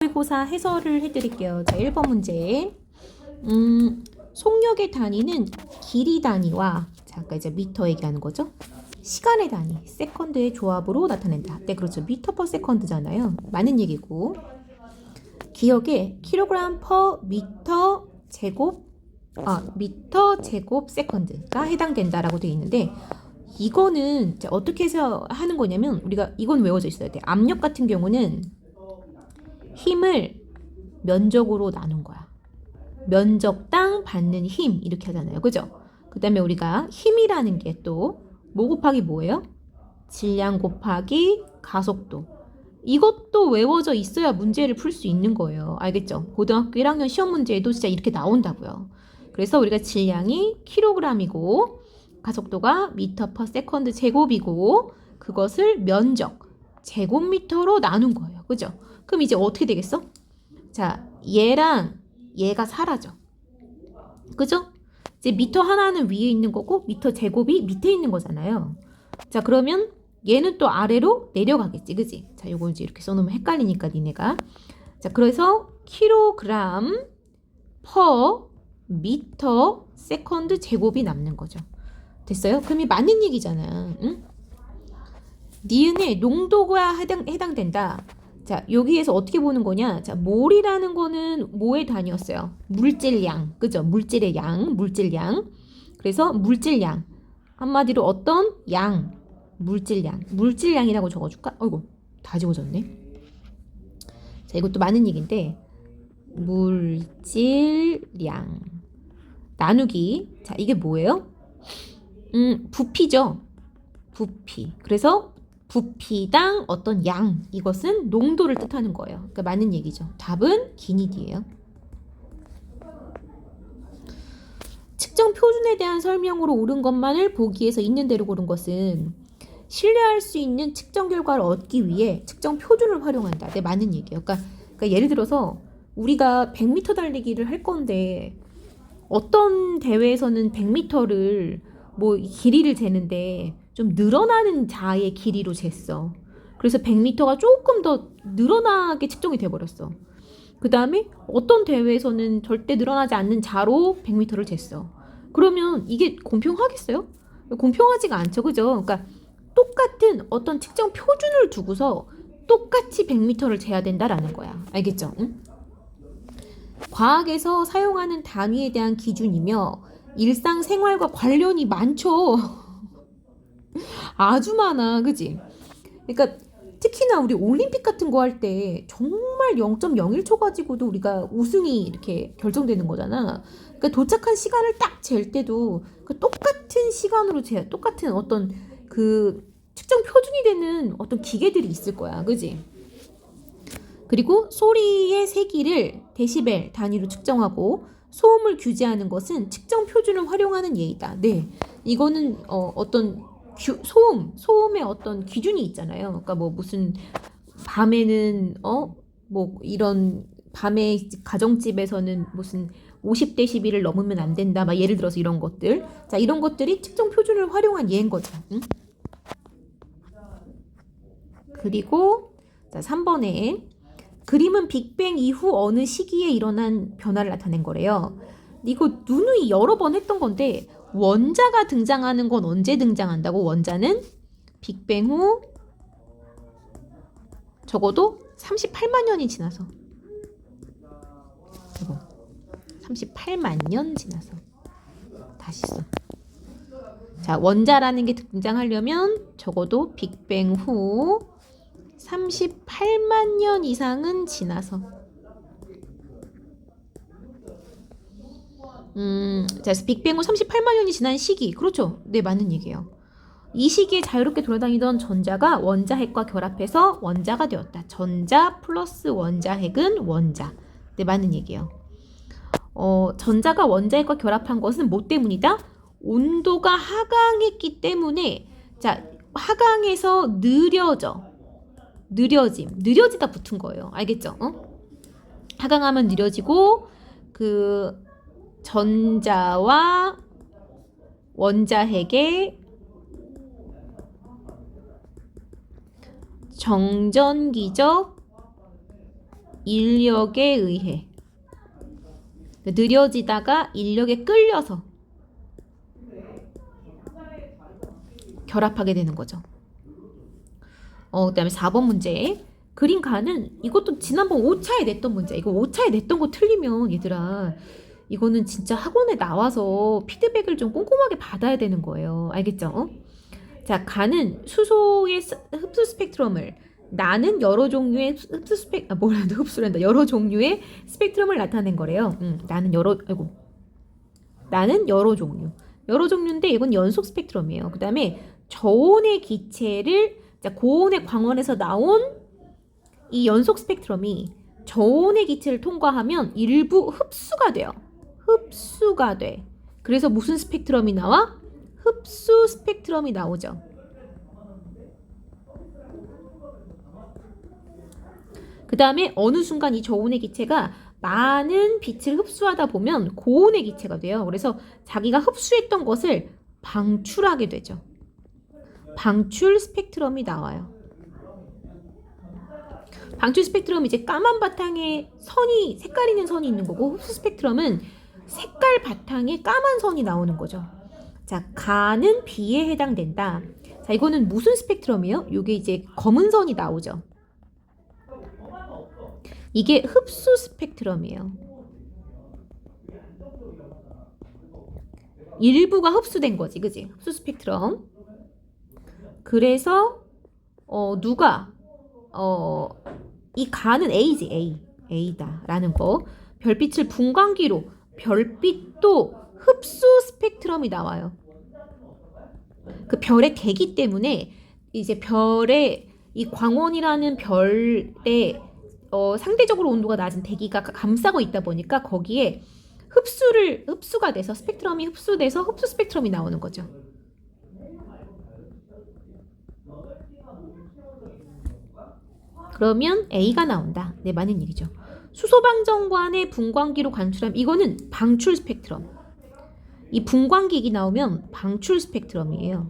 모의고사 해설을 해드릴게요. 자, 1번 문제. 속력의 단위는 길이 단위와, 자, 아까 이제 미터 얘기하는 거죠. 시간의 단위, 세컨드의 조합으로 나타낸다. 네, 그렇죠. 미터 퍼 세컨드잖아요. 맞는 얘기고. 기억에 킬로그램 퍼 미터 제곱, 미터 제곱 세컨드가 해당된다라고 되어 있는데, 이거는 어떻게 해서 하는 거냐면, 우리가 이건 외워져 있어야 돼. 압력 같은 경우는 힘을 면적으로 나눈 거야. 면적당 받는 힘 이렇게 하잖아요. 그죠? 그 다음에 우리가 힘이라는 게 또 뭐 곱하기 뭐예요? 질량 곱하기 가속도. 이것도 외워져 있어야 문제를 풀 수 있는 거예요. 알겠죠? 고등학교 1학년 시험 문제에도 진짜 이렇게 나온다고요. 그래서 우리가 질량이 킬로그램이고 가속도가 미터 퍼 세컨드 제곱이고 그것을 면적 제곱미터로 나눈 거예요. 그죠? 그럼 이제 어떻게 되겠어? 자, 얘랑 얘가 사라져. 그죠? 이제 미터 하나는 위에 있는 거고 미터 제곱이 밑에 있는 거잖아요. 자, 그러면 얘는 또 아래로 내려가겠지. 그지? 자, 요거 이제 이렇게 써놓으면 헷갈리니까 니네가. 자, 그래서 킬로그램 퍼 미터 세컨드 제곱이 남는 거죠. 됐어요? 그럼 이 맞는 얘기잖아. 응? 니은의 농도가 해당된다. 자, 여기에서 어떻게 보는 거냐? 자, 몰이라는 거는 뭐의 단위였어요? 물질량. 그죠? 물질의 양, 물질량. 그래서 물질량. 한마디로 어떤 양, 물질량. 물질량이라고 적어줄까? 어이구, 다 지워졌네. 자, 이것도 많은 얘기인데, 물질량. 나누기. 자, 이게 뭐예요? 부피죠. 부피. 그래서 부피당 어떤 양, 이것은 농도를 뜻하는 거예요. 그러니까 맞는 얘기죠. 답은 기니디예요. 측정 표준에 대한 설명으로 옳은 것만을 보기에서 있는 대로 고른 것은 신뢰할 수 있는 측정 결과를 얻기 위해 측정 표준을 활용한다. 네, 맞는 얘기예요. 그러니까 예를 들어서 우리가 100m 달리기를 할 건데 어떤 대회에서는 100m를 뭐 길이를 재는데 좀 늘어나는 자의 길이로 쟀어. 그래서 100m가 조금 더 늘어나게 측정이 돼버렸어. 그 다음에 어떤 대회에서는 절대 늘어나지 않는 자로 100m를 쟀어. 그러면 이게 공평하겠어요? 공평하지가 않죠. 그죠? 그러니까 똑같은 어떤 측정 표준을 두고서 똑같이 100m를 재야 된다라는 거야. 알겠죠? 응? 과학에서 사용하는 단위에 대한 기준이며 일상생활과 관련이 많죠. 아주 많아. 그지? 그러니까 특히나 우리 올림픽 같은 거 할 때 정말 0.01초 가지고도 우리가 우승이 이렇게 결정되는 거잖아. 그러니까 도착한 시간을 딱 잴 때도 그 똑같은 시간으로 똑같은 어떤 그 측정 표준이 되는 어떤 기계들이 있을 거야. 그지? 그리고 소리의 세기를 데시벨 단위로 측정하고 소음을 규제하는 것은 측정 표준을 활용하는 예이다. 네, 이거는 어떤 소음의 어떤 기준이 있잖아요. 그러니까 뭐 무슨 밤에는 뭐 이런 밤에 가정집에서는 무슨 50데시벨을 넘으면 안 된다. 막 예를 들어서 이런 것들. 자, 이런 것들이 측정 표준을 활용한 예인 거죠. 응? 그리고 자, 3번에 그림은 빅뱅 이후 어느 시기에 일어난 변화를 나타낸 거래요. 이거 누누이 여러 번 했던 건데 원자가 등장하는 건 언제 등장한다고? 원자는 빅뱅 후 적어도 38만 년이 지나서. 이거 38만 년 지나서. 다시 써. 자, 원자라는 게 등장하려면 적어도 빅뱅 후 38만 년 이상은 지나서. 자, 그래서 빅뱅 후 38만 년이 지난 시기. 그렇죠. 네, 맞는 얘기예요. 이 시기에 자유롭게 돌아다니던 전자가 원자핵과 결합해서 원자가 되었다. 전자 플러스 원자핵은 원자. 네, 맞는 얘기예요. 전자가 원자핵과 결합한 것은 뭐 때문이다? 온도가 하강했기 때문에. 자, 하강해서 느려지다 붙은 거예요. 알겠죠? 하강하면 느려지고 그 전자와 원자핵의 정전기적 인력에 의해 느려지다가 인력에 끌려서 결합하게 되는 거죠. 그다음에 4번 문제. 그린 가는 이것도 지난번 5차에 냈던 문제. 이거 5차에 냈던 거 틀리면 얘들아 이거는 진짜 학원에 나와서 피드백을 좀 꼼꼼하게 받아야 되는 거예요. 알겠죠? 자, 가는 수소의 흡수 스펙트럼을 나는 여러 종류의 여러 종류의 스펙트럼을 나타낸 거래요. 나는 여러 종류. 여러 종류인데 이건 연속 스펙트럼이에요. 그 다음에 저온의 기체를, 자, 고온의 광원에서 나온 이 연속 스펙트럼이 저온의 기체를 통과하면 일부 흡수가 돼요. 흡수가 돼. 그래서 무슨 스펙트럼이 나와? 흡수 스펙트럼이 나오죠. 그 다음에 어느 순간 이 저온의 기체가 많은 빛을 흡수하다 보면 고온의 기체가 돼요. 그래서 자기가 흡수했던 것을 방출하게 되죠. 방출 스펙트럼이 나와요. 방출 스펙트럼 이제 까만 바탕에 선이, 색깔 있는 선이 있는 거고, 흡수 스펙트럼은 색깔 바탕에 까만 선이 나오는 거죠. 자, 가는 B에 해당된다. 자, 이거는 무슨 스펙트럼이에요? 이게 이제 검은 선이 나오죠. 이게 흡수 스펙트럼이에요. 일부가 흡수된 거지, 그지? 흡수 스펙트럼. 그래서 이 가는 A지, A다라는 거. 별빛을 분광기로, 별빛도 흡수 스펙트럼이 나와요. 그 별의 대기 때문에 이제 별의 이 광원이라는 별의 상대적으로 온도가 낮은 대기가 감싸고 있다 보니까 거기에 흡수가 돼서 스펙트럼이 흡수돼서 흡수 스펙트럼이 나오는 거죠. 그러면 A가 나온다. 네, 맞는 얘기죠. 수소방정관의 분광기로 관출함. 이거는 방출 스펙트럼. 이 분광기기 나오면 방출 스펙트럼이에요.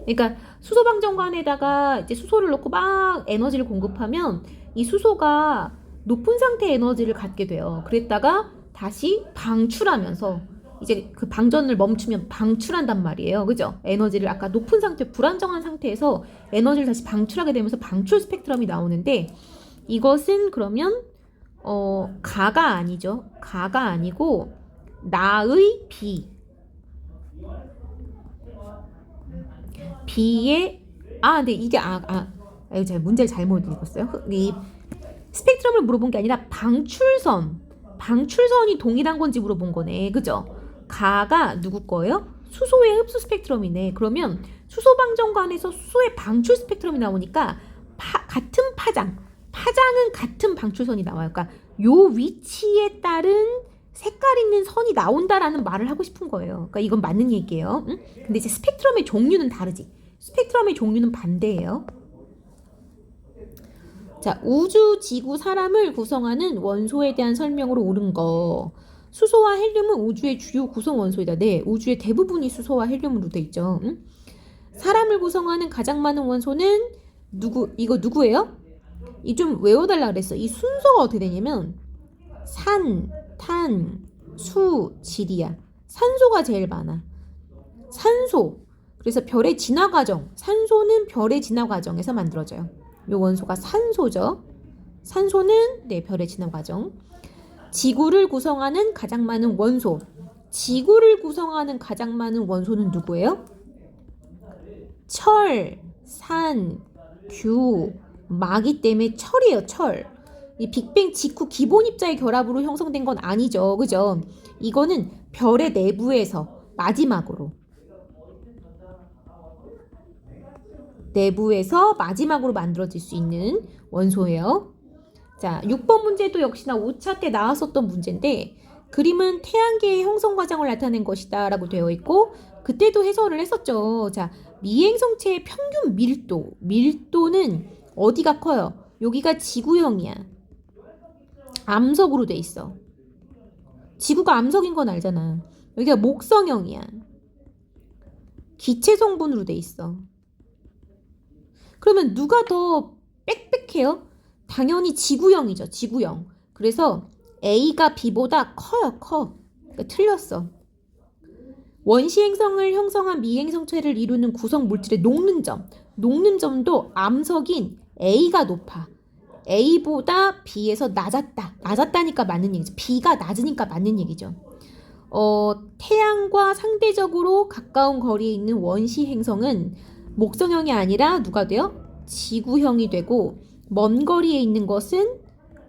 그러니까 수소방정관에다가 이제 수소를 넣고 막 에너지를 공급하면 이 수소가 높은 상태 에너지를 갖게 돼요. 그랬다가 다시 방출하면서 이제 그 방전을 멈추면 방출한단 말이에요. 그죠? 에너지를 아까 높은 상태, 불안정한 상태에서 에너지를 다시 방출하게 되면서 방출 스펙트럼이 나오는데 이것은 그러면 가가 아니죠. 가가 아니고 나의 B. B의 근데 이게 제가 문제를 잘못 읽었어요. 이 스펙트럼을 물어본 게 아니라 방출선이 동일한 건지 물어본 거네. 그죠? 가가 누구 거예요? 수소의 흡수 스펙트럼이네. 그러면 수소방정관에서 수소의 방출 스펙트럼이 나오니까 같은 파장은 같은 방출선이 나와요. 그러니까 요 위치에 따른 색깔 있는 선이 나온다라는 말을 하고 싶은 거예요. 그러니까 이건 맞는 얘기예요. 응? 근데 이제 스펙트럼의 종류는 다르지. 스펙트럼의 종류는 반대예요. 자, 우주, 지구, 사람을 구성하는 원소에 대한 설명으로 옳은 거. 수소와 헬륨은 우주의 주요 구성 원소이다. 네, 우주의 대부분이 수소와 헬륨으로 돼 있죠. 응? 사람을 구성하는 가장 많은 원소는 이거 누구예요? 이 좀 외워달라 그랬어. 이 순서가 어떻게 되냐면 산, 탄, 수, 질이야. 산소가 제일 많아. 산소. 그래서 별의 진화 과정. 산소는 별의 진화 과정에서 만들어져요. 요 원소가 산소죠. 산소는 별의 진화 과정. 지구를 구성하는 가장 많은 원소. 지구를 구성하는 가장 많은 원소는 누구예요? 철, 산, 규, 마기 때문에 철이에요. 철. 이 빅뱅 직후 기본 입자의 결합으로 형성된 건 아니죠. 그죠? 이거는 별의 내부에서 마지막으로 만들어질 수 있는 원소예요. 자, 6번 문제도 역시나 5차 때 나왔었던 문제인데 그림은 태양계의 형성 과정을 나타낸 것이다 라고 되어 있고 그때도 해설을 했었죠. 자, 미행성체의 평균 밀도는 어디가 커요? 여기가 지구형이야. 암석으로 돼 있어. 지구가 암석인 건 알잖아. 여기가 목성형이야. 기체 성분으로 돼 있어. 그러면 누가 더 빽빽해요? 당연히 지구형이죠. 지구형. 그래서 A가 B보다 커요. 커. 그러니까 틀렸어. 원시 행성을 형성한 미행성체를 이루는 구성 물질의 녹는 점. 녹는 점도 암석인 A가 높아. A보다 B에서 낮았다. 낮았다니까 맞는 얘기죠. B가 낮으니까 맞는 얘기죠. 태양과 상대적으로 가까운 거리에 있는 원시 행성은 목성형이 아니라 누가 돼요? 지구형이 되고 먼 거리에 있는 것은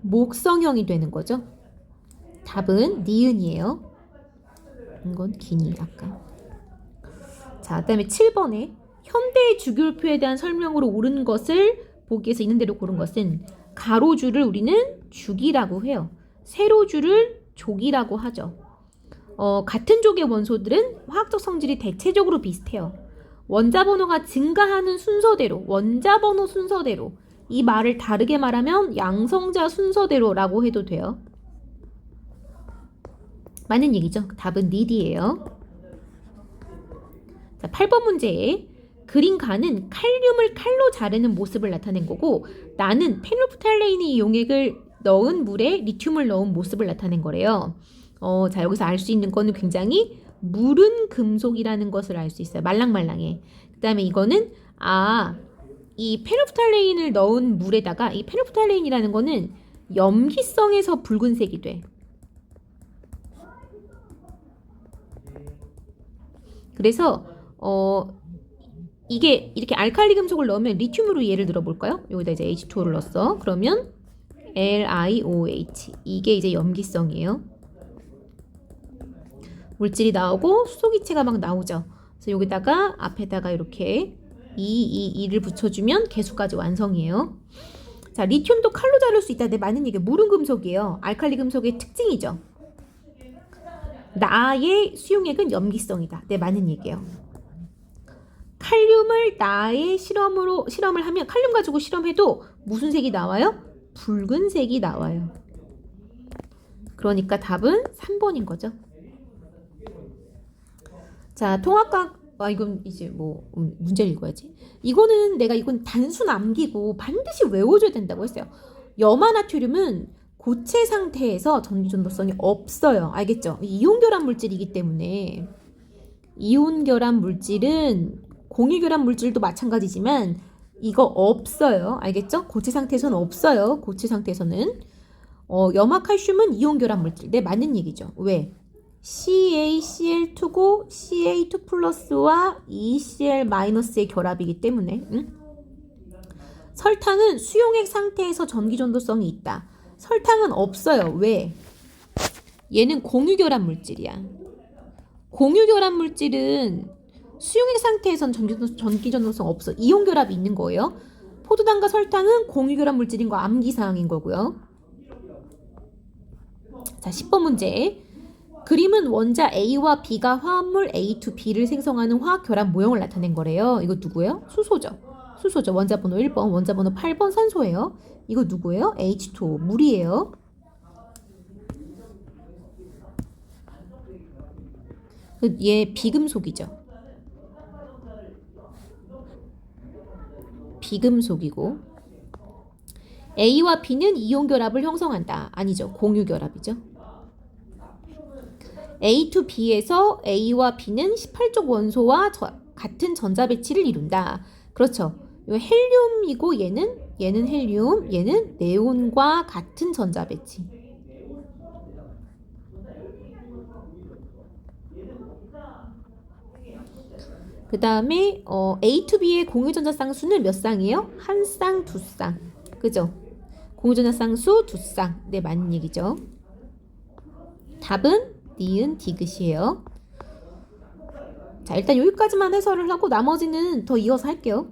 목성형이 되는 거죠. 답은 니은이에요. 이건 기니 아까. 자, 그다음에 7번에 현대의 주기율표에 대한 설명으로 옳은 것을 보기에서 있는 대로 고른 것은 가로줄을 우리는 주기라고 해요. 세로줄을 족이라고 하죠. 같은 족의 원소들은 화학적 성질이 대체적으로 비슷해요. 원자번호가 증가하는 순서대로, 원자번호 순서대로, 이 말을 다르게 말하면 양성자 순서대로라고 해도 돼요. 맞는 얘기죠. 답은 니디예요. 자, 8번 문제에 그린 간은 칼륨을 칼로 자르는 모습을 나타낸 거고 나는 페놀프탈레인의 용액을 넣은 물에 리튬을 넣은 모습을 나타낸 거래요. 자, 여기서 알 수 있는 거는 굉장히 무른 금속이라는 것을 알 수 있어요. 말랑말랑해. 그 다음에 이거는 이 페놀프탈레인을 넣은 물에다가 이 페놀프탈레인이라는 거는 염기성에서 붉은색이 돼. 그래서 이게 이렇게 알칼리 금속을 넣으면 리튬으로 예를 들어 볼까요? 여기다 이제 H2O를 넣었어. 그러면 LiOH 이게 이제 염기성이에요. 물질이 나오고 수소기체가 막 나오죠. 그래서 여기다가 앞에다가 이렇게 2를 붙여주면 개수까지 완성이에요. 자, 리튬도 칼로 자를 수 있다. 네, 맞는 얘기. 무른 금속이에요. 알칼리 금속의 특징이죠. 나의 수용액은 염기성이다. 네, 맞는 얘기예요. 칼륨을 나의 실험을 하면 칼륨 가지고 실험해도 무슨 색이 나와요? 붉은색이 나와요. 그러니까 답은 3번인 거죠. 자, 통합각 이건 이제 뭐 문제를 읽어야지. 이건 단순 암기고 반드시 외워줘야 된다고 했어요. 염화나트륨은 고체 상태에서 전기전도성이 없어요. 알겠죠? 이온결합 물질이기 때문에 이온결합 물질은 공유결합 물질도 마찬가지지만 이거 없어요. 알겠죠? 고체 상태에서는 없어요. 고체 상태에서는 염화칼슘은 이온결합 물질. 네, 맞는 얘기죠. 왜? CaCl2고 Ca2 플러스와 ECl-의 결합이기 때문에 설탕은 수용액 상태에서 전기전도성이 있다. 설탕은 없어요. 왜? 얘는 공유결합 물질이야. 공유결합 물질은 수용액 상태에선 전기전도성 없어. 이온결합이 있는 거예요. 포도당과 설탕은 공유결합 물질인 거 암기사항인 거고요. 자, 10번 문제. 그림은 원자 A와 B가 화합물 A2B를 생성하는 화학결합 모형을 나타낸 거래요. 이거 누구예요? 수소죠. 수소죠. 원자번호 1번, 원자번호 8번 산소예요. 이거 누구예요? H2O, 물이에요. 얘 비금속이죠. 비금속이고 A와 B는 이온결합을 형성한다. 아니죠. 공유결합이죠. A2B에서 A와 B는 18족 원소와 같은 전자 배치를 이룬다. 그렇죠. 이 헬륨이고 얘는 헬륨, 얘는 네온과 같은 전자 배치. 그 다음에 A2B의 공유전자 쌍수는 몇 쌍이에요? 한 쌍, 두 쌍. 그죠? 공유전자 쌍수 두 쌍. 네, 맞는 얘기죠. 답은 니은 디귿이에요. 자, 일단 여기까지만 해설을 하고 나머지는 더 이어서 할게요.